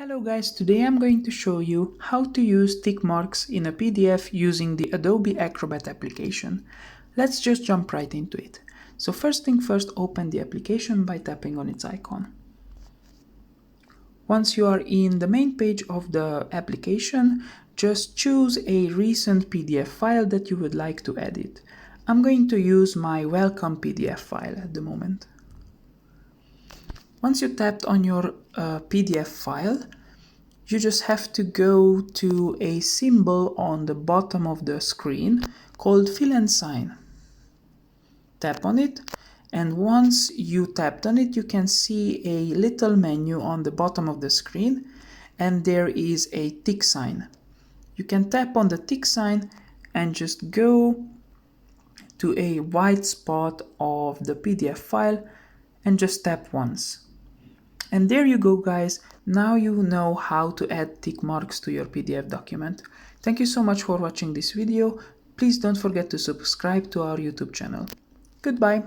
Hello guys, today I'm going to show you how to use tick marks in a PDF using the Adobe Acrobat application. Let's just jump right into it. So first thing first, open the application by tapping on its icon. Once you are in the main page of the application, just choose a recent PDF file that you would like to edit. I'm going to use my welcome PDF file at the moment. Once you tapped on your PDF file, you just have to go to a symbol on the bottom of the screen called fill and sign. Tap on it, and once you tapped on it, you can see a little menu on the bottom of the screen, and there is a tick sign. You can tap on the tick sign and just go to a white spot of the PDF file and just tap once. And there you go guys, now you know how to add tick marks to your PDF document. Thank you so much for watching this video. Please don't forget to subscribe to our YouTube channel. Goodbye.